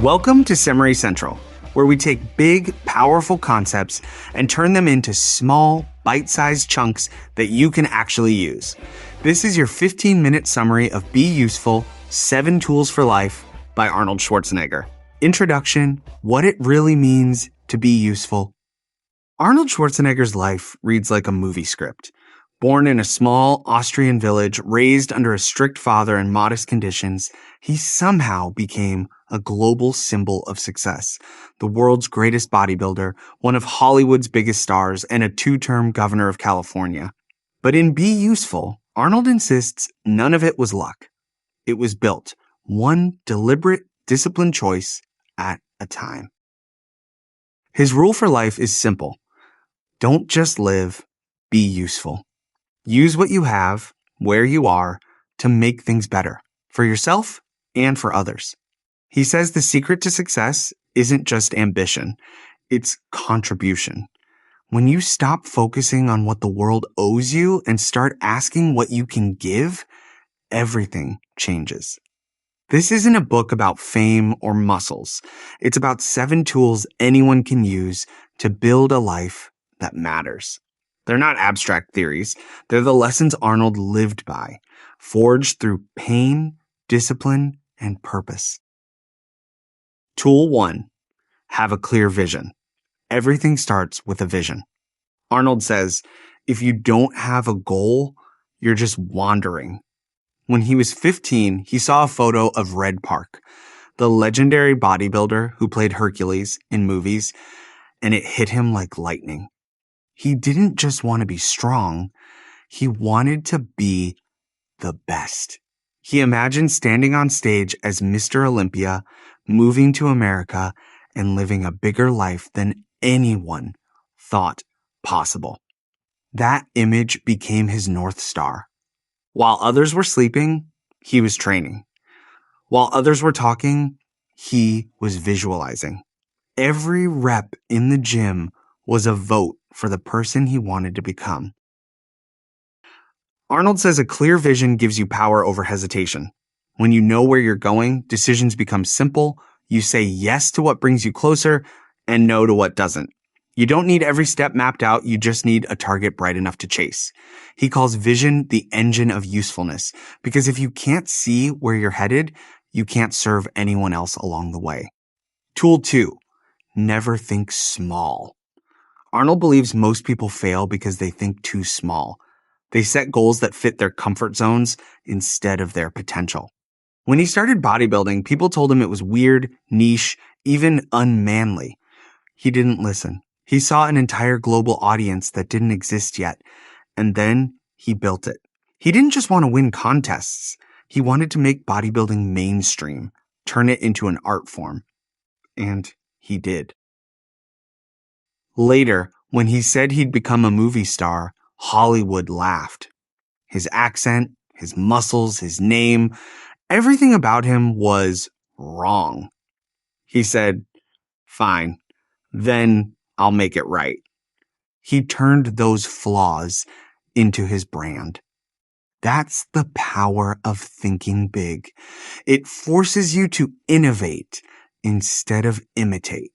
Welcome to Summary Central, where we take big, powerful concepts and turn them into small, bite-sized chunks that you can actually use. This is your 15-minute summary of Be Useful, 7 Tools for Life by Arnold Schwarzenegger. Introduction, what it really means to be useful. Arnold Schwarzenegger's life reads like a movie script. Born in a small Austrian village, raised under a strict father and modest conditions, he somehow became a global symbol of success, the world's greatest bodybuilder, one of Hollywood's biggest stars, and a 2-term governor of California. But in Be Useful, Arnold insists none of it was luck. It was built, one deliberate, disciplined choice at a time. His rule for life is simple. Don't just live, be useful. Use what you have, where you are, to make things better, for yourself and for others. He says the secret to success isn't just ambition, it's contribution. When you stop focusing on what the world owes you and start asking what you can give, everything changes. This isn't a book about fame or muscles. It's about 7 tools anyone can use to build a life that matters. They're not abstract theories. They're the lessons Arnold lived by, forged through pain, discipline, and purpose. Tool 1. Have a clear vision. Everything starts with a vision. Arnold says, if you don't have a goal, you're just wandering. When he was 15, he saw a photo of Red Park, the legendary bodybuilder who played Hercules in movies, and it hit him like lightning. He didn't just want to be strong, he wanted to be the best. He imagined standing on stage as Mr. Olympia, moving to America, and living a bigger life than anyone thought possible. That image became his North Star. While others were sleeping, he was training. While others were talking, he was visualizing. Every rep in the gym was a vote for the person he wanted to become. Arnold says a clear vision gives you power over hesitation. When you know where you're going, decisions become simple. You say yes to what brings you closer and no to what doesn't. You don't need every step mapped out. You just need a target bright enough to chase. He calls vision the engine of usefulness because if you can't see where you're headed, you can't serve anyone else along the way. Tool 2. Never think small. Arnold believes most people fail because they think too small. They set goals that fit their comfort zones instead of their potential. When he started bodybuilding, people told him it was weird, niche, even unmanly. He didn't listen. He saw an entire global audience that didn't exist yet, and then he built it. He didn't just want to win contests. He wanted to make bodybuilding mainstream, turn it into an art form. And he did. Later, when he said he'd become a movie star, Hollywood laughed. His accent, his muscles, his name, everything about him was wrong. He said, fine, then I'll make it right. He turned those flaws into his brand. That's the power of thinking big. It forces you to innovate instead of imitate.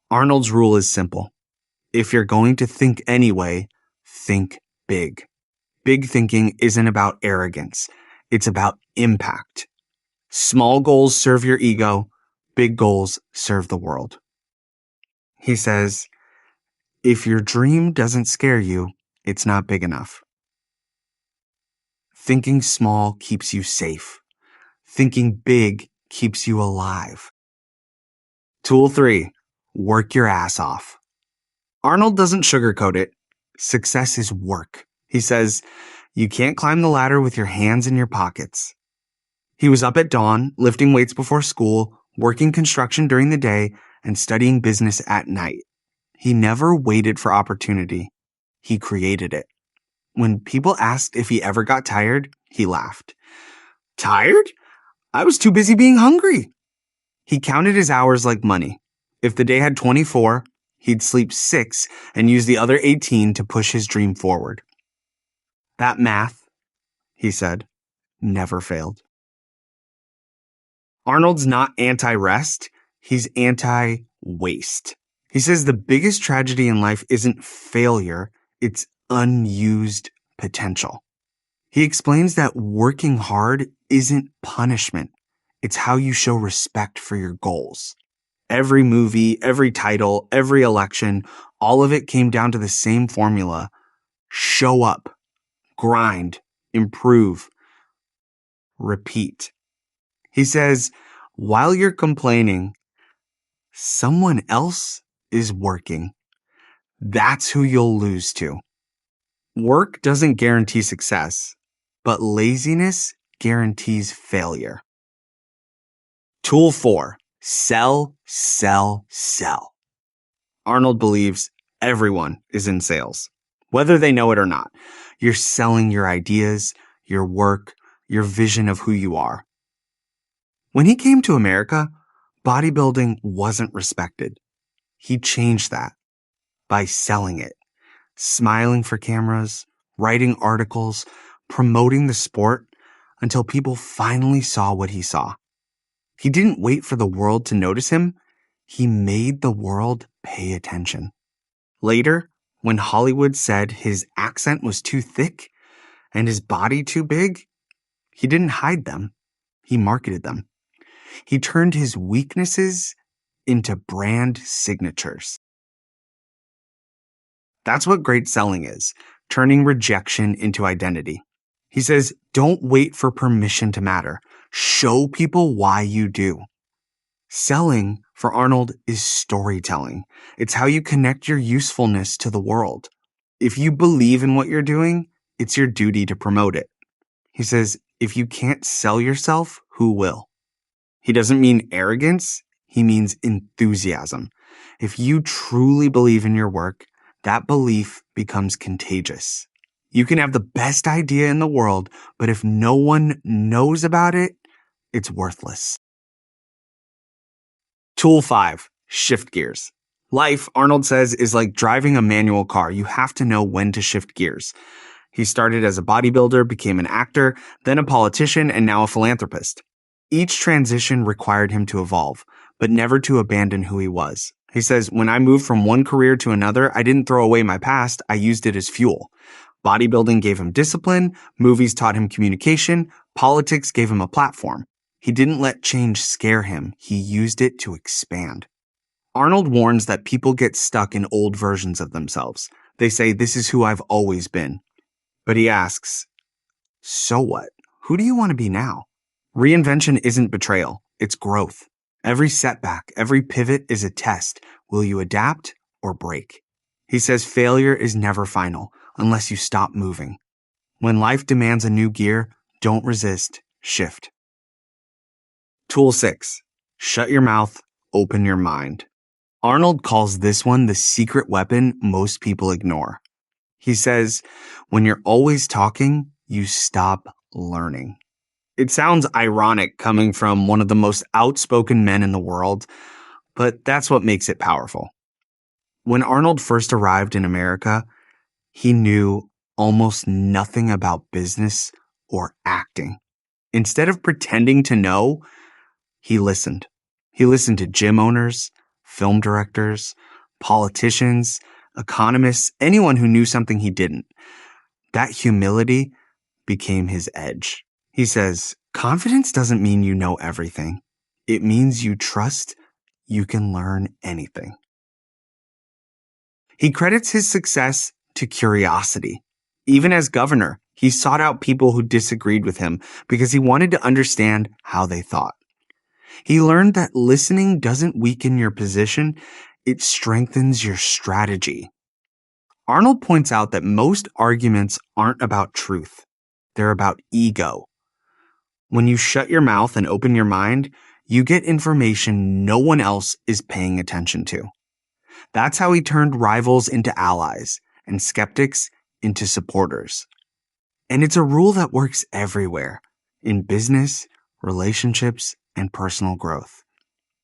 Arnold's rule is simple. If you're going to think anyway, think big. Big thinking isn't about arrogance. It's about impact. Small goals serve your ego. Big goals serve the world. He says, if your dream doesn't scare you, it's not big enough. Thinking small keeps you safe. Thinking big keeps you alive. Tool 3. Work your ass off. Arnold doesn't sugarcoat it. Success is work. He says, you can't climb the ladder with your hands in your pockets. He was up at dawn, lifting weights before school, working construction during the day, and studying business at night. He never waited for opportunity. He created it. When people asked if he ever got tired, he laughed. Tired? I was too busy being hungry. He counted his hours like money. If the day had 24, he'd sleep 6 and use the other 18 to push his dream forward. That math, he said, never failed. Arnold's not anti-rest, he's anti-waste. He says the biggest tragedy in life isn't failure, it's unused potential. He explains that working hard isn't punishment. It's how you show respect for your goals. Every movie, every title, every election, all of it came down to the same formula. Show up, grind, improve, repeat. He says, while you're complaining, someone else is working. That's who you'll lose to. Work doesn't guarantee success, but laziness guarantees failure. Tool 4. Sell, sell, sell. Arnold believes everyone is in sales, whether they know it or not. You're selling your ideas, your work, your vision of who you are. When he came to America, bodybuilding wasn't respected. He changed that by selling it, smiling for cameras, writing articles, promoting the sport until people finally saw what he saw. He didn't wait for the world to notice him. He made the world pay attention. Later, when Hollywood said his accent was too thick and his body too big, he didn't hide them. He marketed them. He turned his weaknesses into brand signatures. That's what great selling is, turning rejection into identity. He says, don't wait for permission to matter. Show people why you do. Selling, for Arnold, is storytelling. It's how you connect your usefulness to the world. If you believe in what you're doing, it's your duty to promote it. He says, if you can't sell yourself, who will? He doesn't mean arrogance, he means enthusiasm. If you truly believe in your work, that belief becomes contagious. You can have the best idea in the world, but if no one knows about it, it's worthless. Tool 5. Shift gears. Life, Arnold says, is like driving a manual car. You have to know when to shift gears. He started as a bodybuilder, became an actor, then a politician, and now a philanthropist. Each transition required him to evolve, but never to abandon who he was. He says, when I moved from one career to another, I didn't throw away my past, I used it as fuel. Bodybuilding gave him discipline, movies taught him communication, politics gave him a platform. He didn't let change scare him, he used it to expand. Arnold warns that people get stuck in old versions of themselves. They say, this is who I've always been. But he asks, so what? Who do you want to be now? Reinvention isn't betrayal, it's growth. Every setback, every pivot is a test. Will you adapt or break? He says failure is never final unless you stop moving. When life demands a new gear, don't resist, shift. Tool 6. Shut your mouth, open your mind. Arnold calls this one the secret weapon most people ignore. He says, when you're always talking, you stop learning. It sounds ironic coming from one of the most outspoken men in the world, but that's what makes it powerful. When Arnold first arrived in America, he knew almost nothing about business or acting. Instead of pretending to know, he listened. He listened to gym owners, film directors, politicians, economists, anyone who knew something he didn't. That humility became his edge. He says, confidence doesn't mean you know everything. It means you trust you can learn anything. He credits his success to curiosity. Even as governor, he sought out people who disagreed with him because he wanted to understand how they thought. He learned that listening doesn't weaken your position, it strengthens your strategy. Arnold points out that most arguments aren't about truth. They're about ego. When you shut your mouth and open your mind, you get information no one else is paying attention to. That's how he turned rivals into allies and skeptics into supporters. And it's a rule that works everywhere, in business, relationships, and personal growth.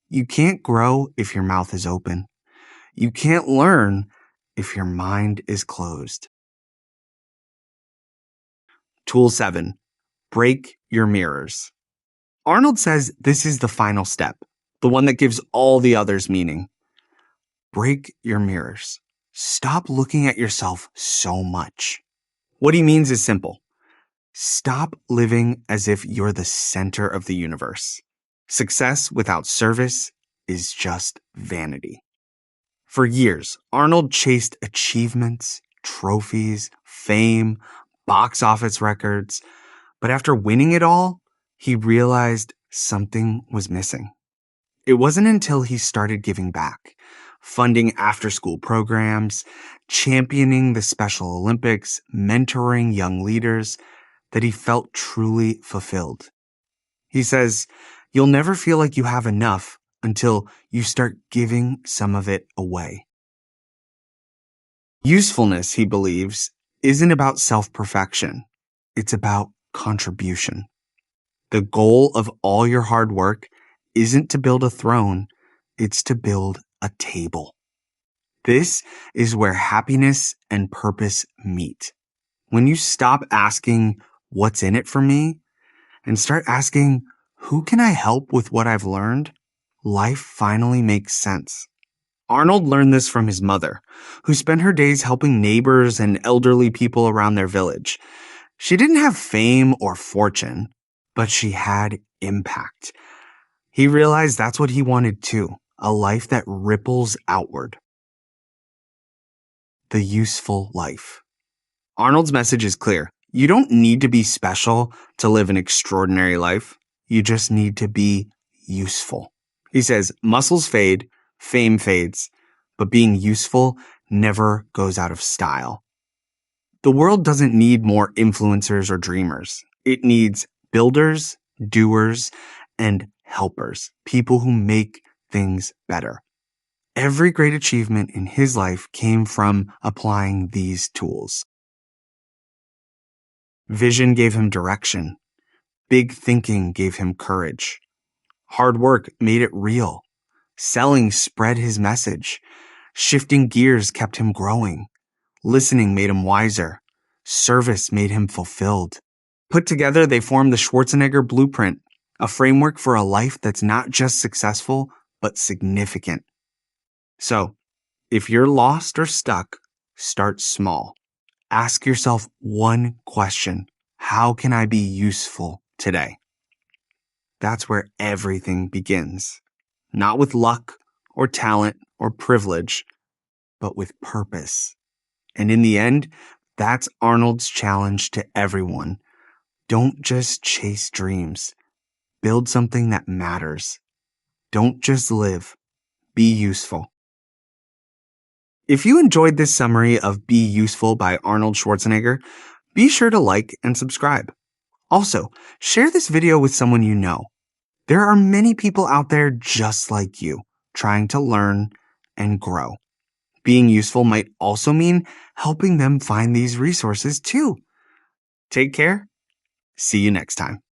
You can't grow if your mouth is open. You can't learn if your mind is closed. Tool 7. Break your mirrors. Arnold says this is the final step, the one that gives all the others meaning. Break your mirrors. Stop looking at yourself so much. What he means is simple. Stop living as if you're the center of the universe. Success without service is just vanity. For years, Arnold chased achievements, trophies, fame, box office records, but after winning it all, he realized something was missing. It wasn't until he started giving back, funding after-school programs, championing the Special Olympics, mentoring young leaders, that he felt truly fulfilled. He says, you'll never feel like you have enough until you start giving some of it away. Usefulness, he believes, isn't about self-perfection. It's about contribution. The goal of all your hard work isn't to build a throne, it's to build a table. This is where happiness and purpose meet. When you stop asking, what's in it for me? And start asking, who can I help with what I've learned? Life finally makes sense. Arnold learned this from his mother, who spent her days helping neighbors and elderly people around their village. She didn't have fame or fortune, but she had impact. He realized that's what he wanted too, a life that ripples outward. The useful life. Arnold's message is clear. You don't need to be special to live an extraordinary life. You just need to be useful. He says, muscles fade, fame fades, but being useful never goes out of style. The world doesn't need more influencers or dreamers. It needs builders, doers, and helpers, people who make things better. Every great achievement in his life came from applying these tools. Vision gave him direction. Big thinking gave him courage. Hard work made it real. Selling spread his message. Shifting gears kept him growing. Listening made him wiser. Service made him fulfilled. Put together, they formed the Schwarzenegger Blueprint, a framework for a life that's not just successful, but significant. So, if you're lost or stuck, start small. Ask yourself one question. How can I be useful today? That's where everything begins. Not with luck or talent or privilege, but with purpose. And in the end, that's Arnold's challenge to everyone. Don't just chase dreams. Build something that matters. Don't just live. Be useful. If you enjoyed this summary of Be Useful by Arnold Schwarzenegger, be sure to like and subscribe. Also, share this video with someone you know. There are many people out there just like you, trying to learn and grow. Being useful might also mean helping them find these resources too. Take care. See you next time.